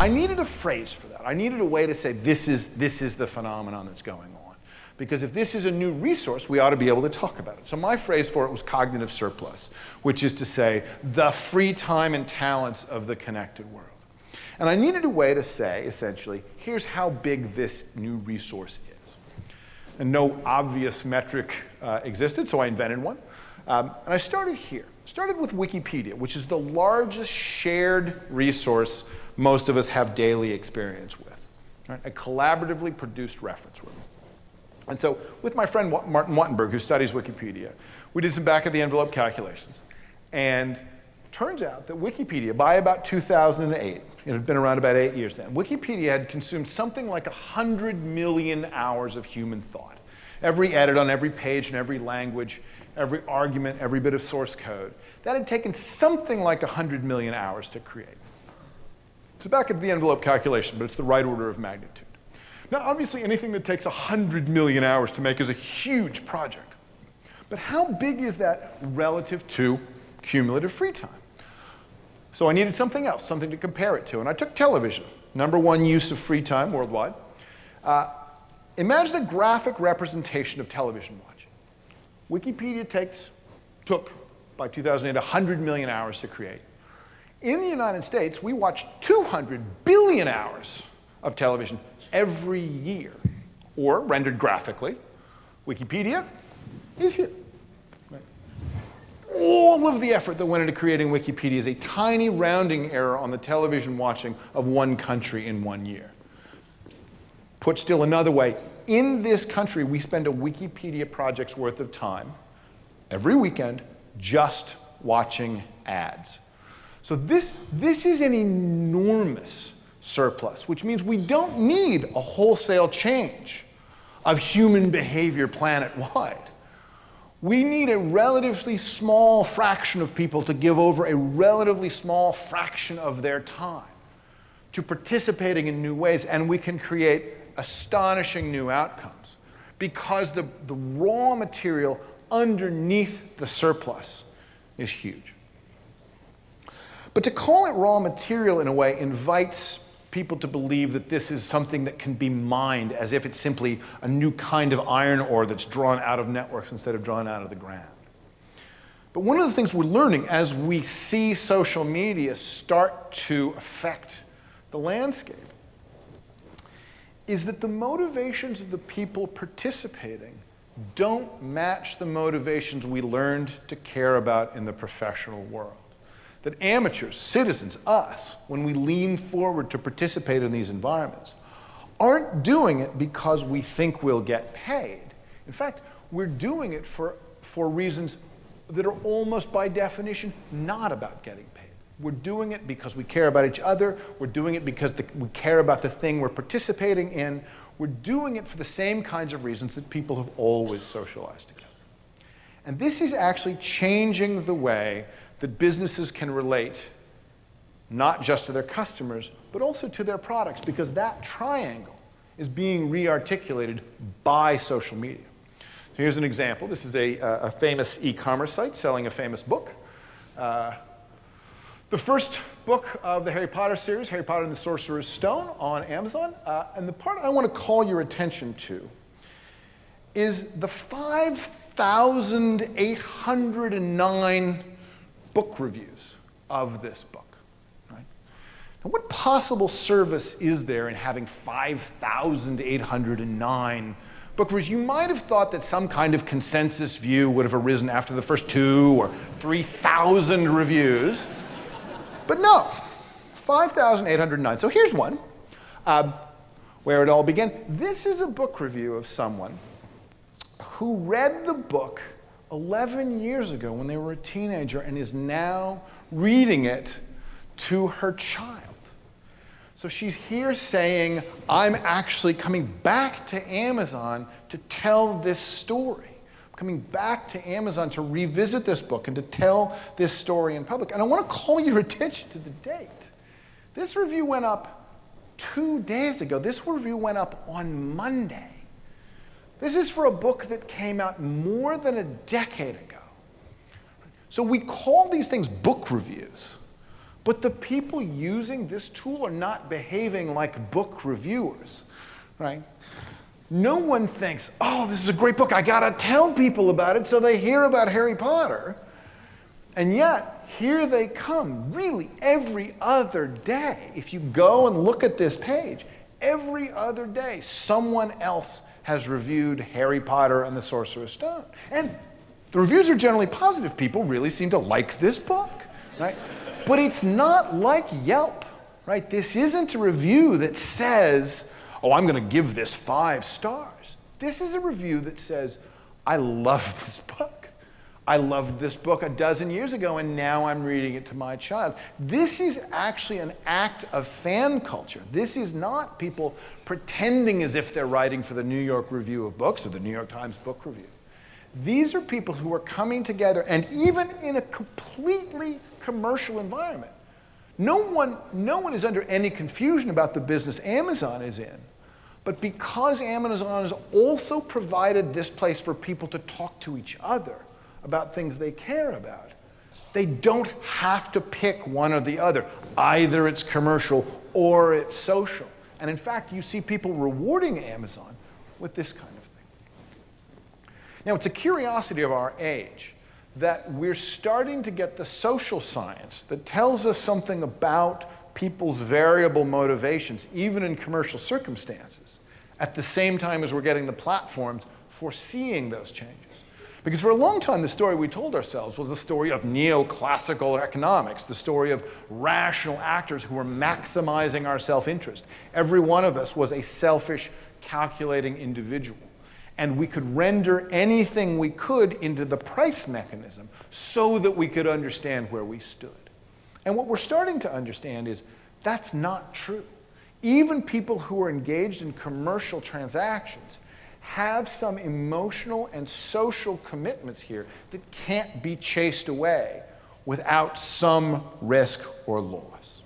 I needed a phrase for that. I needed a way to say this is the phenomenon that's going on. Because if this is a new resource, we ought to be able to talk about it. So my phrase for it was cognitive surplus, which is to say the free time and talents of the connected world. And I needed a way to say, essentially, here's how big this new resource is. And no obvious metric existed, so I invented one. And I started here. Started with Wikipedia, which is the largest shared resource most of us have daily experience with. Right? A collaboratively produced reference room. And so with my friend Martin Wattenberg, who studies Wikipedia, we did some back-of-the-envelope calculations. And turns out that Wikipedia, by about 2008, it had been around about 8 years then, Wikipedia had consumed something like 100 million hours of human thought. Every edit on every page in every language, every argument, every bit of source code. That had taken something like 100 million hours to create. It's a back-of-the-envelope calculation, but it's the right order of magnitude. Now, obviously, anything that takes 100 million hours to make is a huge project. But how big is that relative to cumulative free time? So I needed something else, something to compare it to. And I took television, #1 use of free time worldwide. Imagine a graphic representation of television watching. Wikipedia took, by 2008, 100 million hours to create. In the United States, we watch 200 billion hours of television every year. Or, rendered graphically, Wikipedia is here. Right? All of the effort that went into creating Wikipedia is a tiny rounding error on the television watching of one country in 1 year. Put still another way, in this country, we spend a Wikipedia project's worth of time every weekend just watching ads. So this is an enormous surplus, which means we don't need a wholesale change of human behavior planet-wide. We need a relatively small fraction of people to give over a relatively small fraction of their time to participating in new ways, and we can create astonishing new outcomes because the raw material underneath the surplus is huge. But to call it raw material in a way invites people to believe that this is something that can be mined as if it's simply a new kind of iron ore that's drawn out of networks instead of drawn out of the ground. But one of the things we're learning as we see social media start to affect the landscape is that the motivations of the people participating don't match the motivations we learned to care about in the professional world. That amateurs, citizens, us, when we lean forward to participate in these environments, aren't doing it because we think we'll get paid. In fact, we're doing it for reasons that are almost by definition not about getting paid. We're doing it because we care about each other. We're doing it because we care about the thing we're participating in. We're doing it for the same kinds of reasons that people have always socialized together. And this is actually changing the way that businesses can relate not just to their customers, but also to their products, because that triangle is being re-articulated by social media. So here's an example. This is a famous e-commerce site selling a famous book. The first book of the Harry Potter series, Harry Potter and the Sorcerer's Stone, on Amazon. And the part I want to call your attention to is the 5,809 book reviews of this book. Right? Now, what possible service is there in having 5,809 book reviews? You might have thought that some kind of consensus view would have arisen after the first 2,000 or 3,000 reviews. But no, 5,809. So here's one where it all began. This is a book review of someone who read the book 11 years ago when they were a teenager and is now reading it to her child. So she's here saying, I'm actually coming back to Amazon to tell this story. I'm coming back to Amazon to revisit this book and to tell this story in public. And I want to call your attention to the date. This review went up 2 days ago. This review went up on Monday. This is for a book that came out more than a decade ago. So we call these things book reviews, But the people using this tool are not behaving like book reviewers, right? No one thinks, oh, this is a great book, I gotta tell people about it so they hear about Harry Potter. And yet, here they come, really every other day. If you go and look at this page, every other day, someone else has reviewed Harry Potter and the Sorcerer's Stone. And the reviews are generally positive. People really seem to like this book, right? But it's not like Yelp, right? This isn't a review that says, oh, I'm going to give this 5 stars. This is a review that says, I love this book. I loved this book a dozen years ago, and now I'm reading it to my child. This is actually an act of fan culture. This is not people pretending as if they're writing for the New York Review of Books or the New York Times Book Review. These are people who are coming together, and even in a completely commercial environment, no one is under any confusion about the business Amazon is in. But because Amazon has also provided this place for people to talk to each other about things they care about, they don't have to pick one or the other. Either it's commercial or it's social. And in fact, you see people rewarding Amazon with this kind of thing. Now, it's a curiosity of our age that we're starting to get the social science that tells us something about people's variable motivations, even in commercial circumstances, at the same time as we're getting the platforms for seeing those changes. Because for a long time, the story we told ourselves was the story of neoclassical economics, the story of rational actors who were maximizing our self-interest. Every one of us was a selfish, calculating individual. And we could render anything we could into the price mechanism so that we could understand where we stood. And what we're starting to understand is that's not true. Even people who are engaged in commercial transactions have some emotional and social commitments here that can't be chased away without some risk or loss.